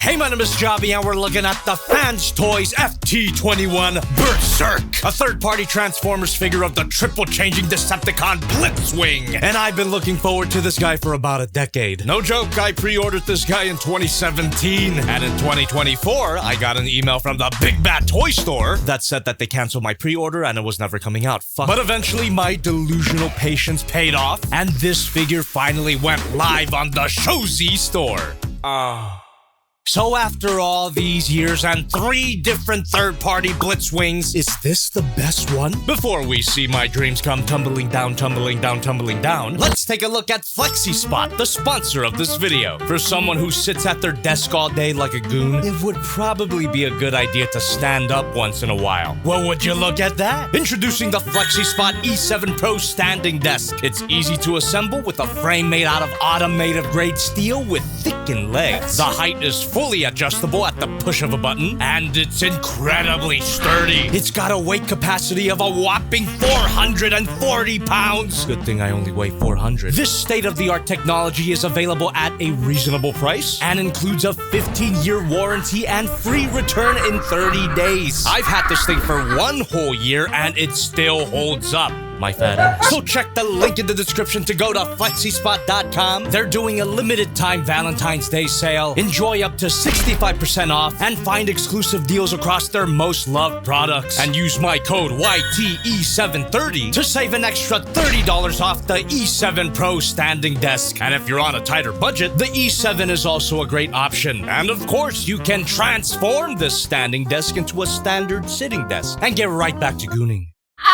Hey, my name is Jobby, and we're looking at the Fans Toys FT-21 Berserk, a third-party Transformers figure of the Triple Changing Decepticon Blitzwing. And I've been looking forward to this guy for about a decade. No joke, I pre-ordered this guy in 2017, and in 2024, I got an email from the Big Bad Toy Store that said that they canceled my pre-order and it was never coming out. Fuck. But eventually, my delusional patience paid off, and this figure finally went live on the JobbytheHong store. So after all these years and 3 different third-party Blitzwings, is this the best one? Before we see my dreams come tumbling down, let's take a look at FlexiSpot, the sponsor of this video. For someone who sits at their desk all day like a goon, it would probably be a good idea to stand up once in a while. Well, would you look at that? Introducing the FlexiSpot E7 Pro Standing Desk. It's easy to assemble with a frame made out of automotive-grade steel with thickened legs. The height is fully adjustable at the push of a button, and it's incredibly sturdy. It's got a weight capacity of a whopping 440 pounds. Good thing I only weigh 400. This state-of-the-art technology is available at a reasonable price and includes a 15-year warranty and free return in 30 days. I've had this thing for 1 whole year and it still holds up. My fat ass. So check the link in the description to go to FlexiSpot.com. They're doing a limited time Valentine's Day sale. Enjoy up to 65% off and find exclusive deals across their most loved products. And use my code YTE730 to save an extra $30 off the E7 Pro Standing Desk. And if you're on a tighter budget, the E7 is also a great option. And of course, you can transform this standing desk into a standard sitting desk and get right back to gooning.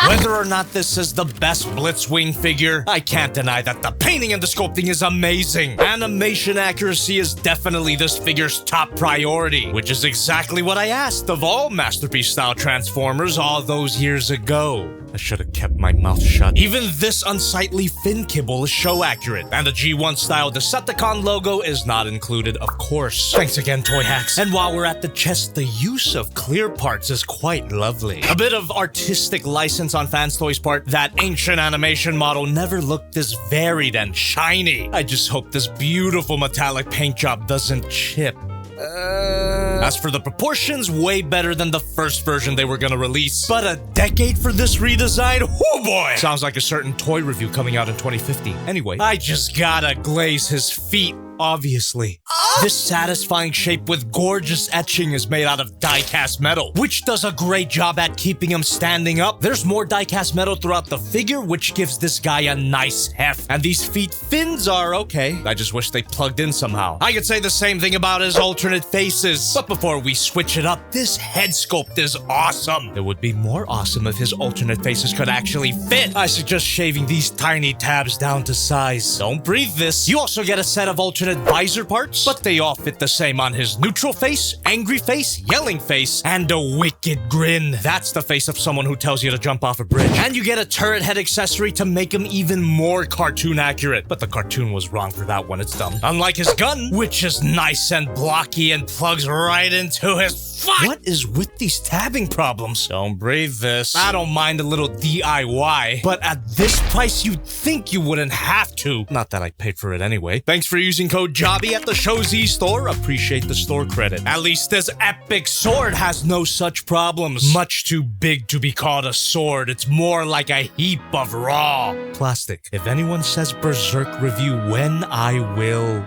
Whether or not this is the best Blitzwing figure, I can't deny that the painting and the sculpting is amazing. Animation accuracy is definitely this figure's top priority, which is exactly what I asked of all Masterpiece-style Transformers all those years ago. I should have kept my mouth shut. Even this unsightly fin kibble is show accurate, and the G1-style Decepticon logo is not included, of course. Thanks again, Toy Hacks. And while we're at the chest, the use of clear parts is quite lovely. A bit of artistic license on Fanstoys' part. That ancient animation model never looked this varied and shiny. I just hope this beautiful metallic paint job doesn't chip. As for the proportions, way better than the first version they were gonna release. But a decade for this redesign? Oh boy! Sounds like a certain toy review coming out in 2050. Anyway, I just gotta glaze his feet, obviously. This satisfying shape with gorgeous etching is made out of die-cast metal, which does a great job at keeping him standing up. There's more die-cast metal throughout the figure, which gives this guy a nice heft. And these feet fins are okay. I just wish they plugged in somehow. I could say the same thing about his alternate faces. But before we switch it up, this head sculpt is awesome. It would be more awesome if his alternate faces could actually fit. I suggest shaving these tiny tabs down to size. Don't breathe this. You also get a set of alternate visor parts, but they all fit the same on his neutral face, angry face, yelling face, and a wicked grin. That's the face of someone who tells you to jump off a bridge. And you get a turret head accessory to make him even more cartoon accurate. But the cartoon was wrong for that one, it's dumb. Unlike his gun, which is nice and blocky and plugs right into his What is with these tabbing problems? Don't breathe this. I don't mind a little DIY, but at this price, you'd think you wouldn't have to. Not that I paid for it anyway. Thanks for using code JOBBY at the JobbytheHong store. Appreciate the store credit. At least this epic sword has no such problems. Much too big to be called a sword. It's more like a heap of raw plastic. If anyone says Berserk review, when I will...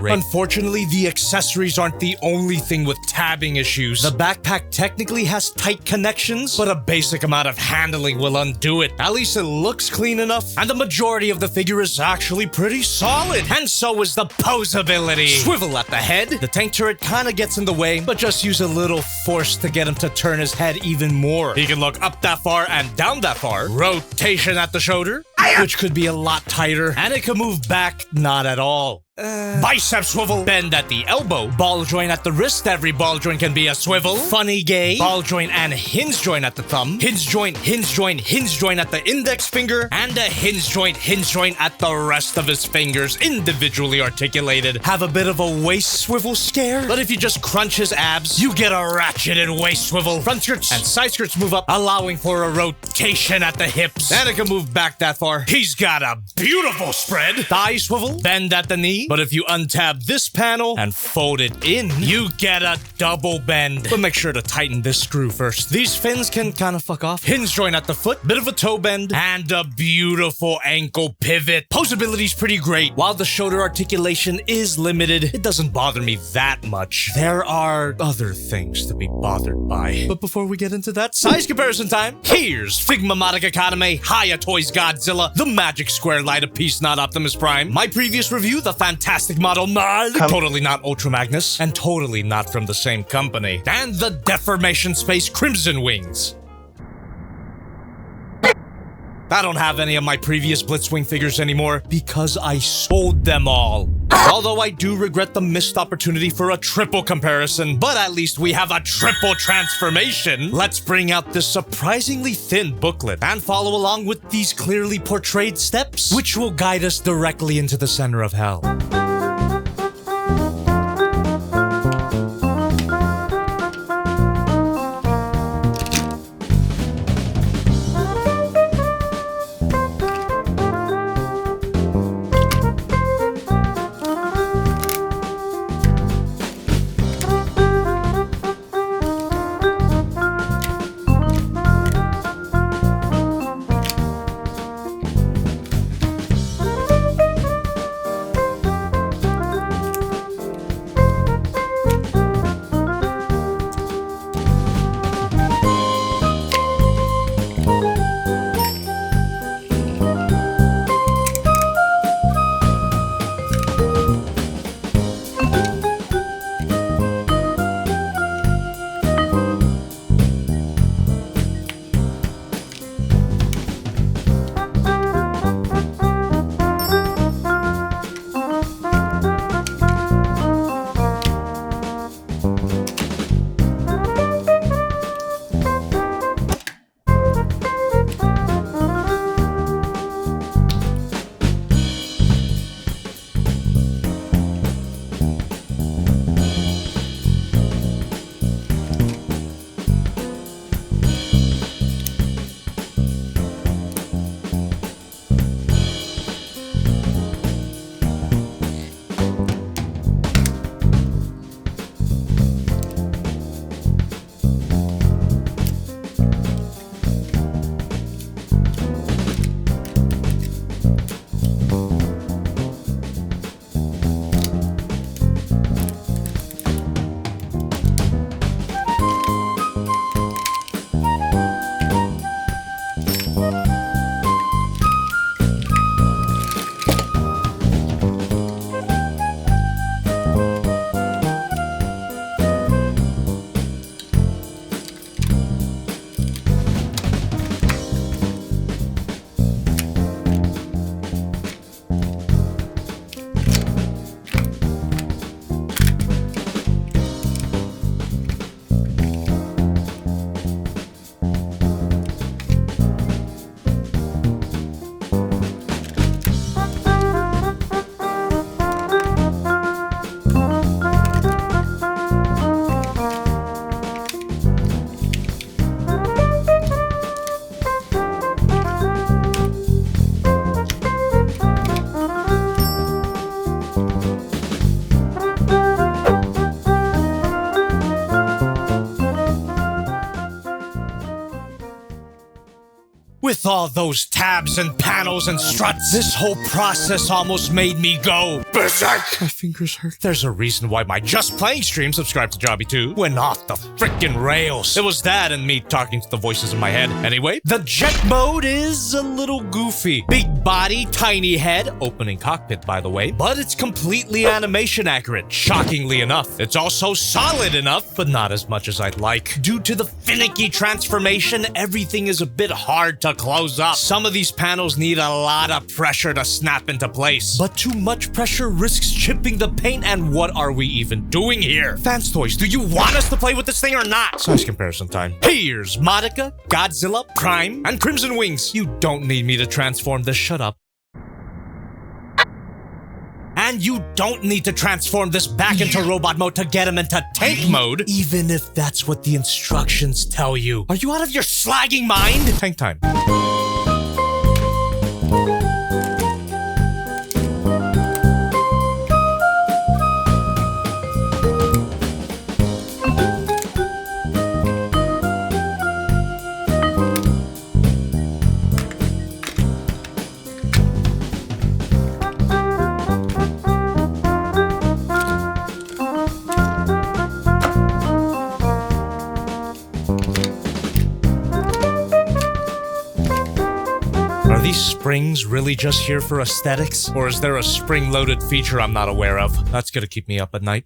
Unfortunately, the accessories aren't the only thing with tabbing issues. The backpack technically has tight connections, but a basic amount of handling will undo it. At least it looks clean enough, and the majority of the figure is actually pretty solid. And so is the Poseability. Swivel at the head. The tank turret kinda gets in the way, but just use a little force to get him to turn his head even more. He can look up that far and down that far. Rotation at the shoulder, which could be a lot tighter, and it can move back not at all. Bicep swivel. Bend at the elbow. Ball joint at the wrist. Every ball joint can be a swivel. Funny gay. Ball joint and hinge joint at the thumb. Hinge joint at the index finger. And a hinge joint at the rest of his fingers, individually articulated. Have a bit of a waist swivel scare, but if you just crunch his abs, you get a ratcheted waist swivel. Front skirts and side skirts move up, allowing for a rotation at the hips. And it can move back that far. He's got a beautiful spread. Thigh swivel. Bend at the knee. But if you untab this panel and fold it in, you get a double bend. But make sure to tighten this screw first. These fins can kind of fuck off. Hinge joint at the foot, bit of a toe bend, and a beautiful ankle pivot. Poseability's pretty great. While the shoulder articulation is limited, it doesn't bother me that much. There are other things to be bothered by. But before we get into that, size comparison time. Here's Figma Modic Economy, Haya Toys Godzilla, the Magic Square Light of Peace, not Optimus Prime. My previous review, the fantastic model Mal, totally not Ultra Magnus, and totally not from the same company. And the Deformation Space Crimson Wings. I don't have any of my previous Blitzwing figures anymore because I sold them all. Although I do regret the missed opportunity for a triple comparison, but at least we have a triple transformation. Let's bring out this surprisingly thin booklet and follow along with these clearly portrayed steps, which will guide us directly into the center of hell. With all those tabs and panels and struts, this whole process almost made me go berserk. My fingers hurt. There's a reason why my Just Playing stream, subscribe to Jobby2, went off the frickin' rails. It was that and me talking to the voices in my head. Anyway, the jet mode is a little goofy. Big body, tiny head, opening cockpit by the way, but it's completely animation accurate, shockingly enough. It's also solid enough, but not as much as I'd like. Due to the finicky transformation, everything is a bit hard to close up. Some of these panels need a lot of pressure to snap into place, but too much pressure risks chipping the paint, and what are we even doing here? Fanstoys, do you want us to play with this thing or not? Size comparison time. Here's Modica, Godzilla, Prime, and Crimson Wings. You don't need me to transform this, shut up. And you don't need to transform this back into robot mode to get him into tank mode, even if that's what the instructions tell you. Are you out of your slagging mind? Tank time. springs really just here for aesthetics? Or is there a spring-loaded feature I'm not aware of? That's gonna keep me up at night.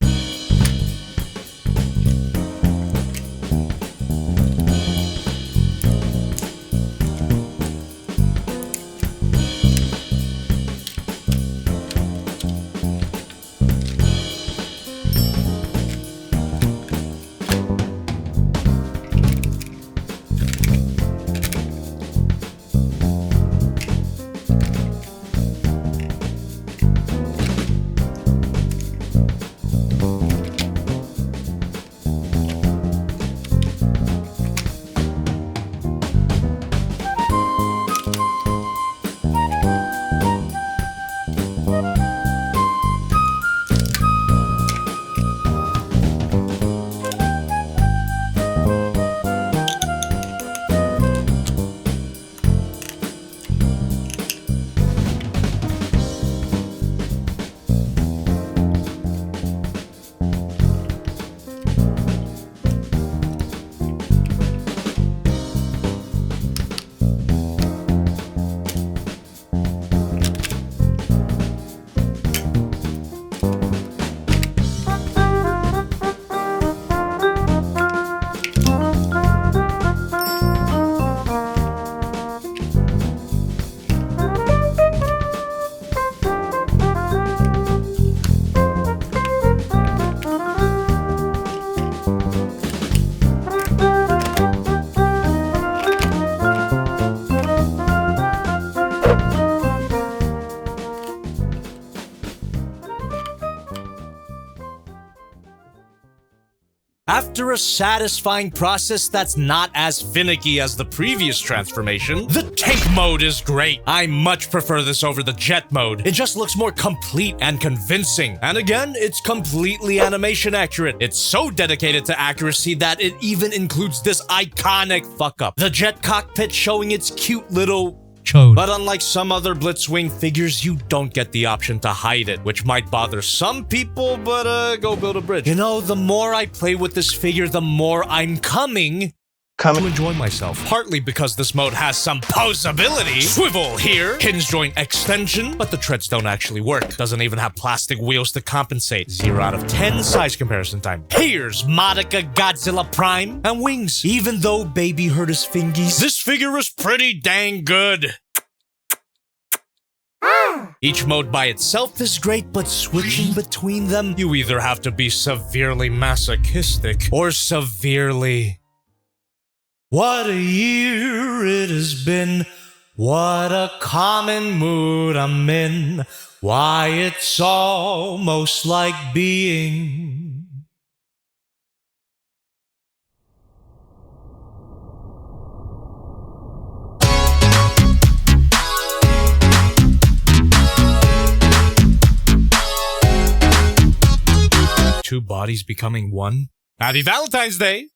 After a satisfying process that's not as finicky as the previous transformation, the tank mode is great. I much prefer this over the jet mode. It just looks more complete and convincing. And again, it's completely animation accurate. It's so dedicated to accuracy that it even includes this iconic fuck-up. The jet cockpit showing its cute little chode. But unlike some other Blitzwing figures, you don't get the option to hide it, which might bother some people, but go build a bridge. You know, the more I play with this figure, the more I'm coming to enjoy myself. Partly because this mode has some Poseability. Swivel here, hinge joint extension, but the treads don't actually work. Doesn't even have plastic wheels to compensate. 0 out of 10 size comparison time. Here's Modica Godzilla Prime and wings. Even though baby hurt his fingies, this figure is pretty dang good. Each mode by itself is great, but switching between them, you either have to be severely masochistic or severely... What a year it has been, what a common mood I'm in, why it's almost like being... Two bodies becoming one? Happy Valentine's Day!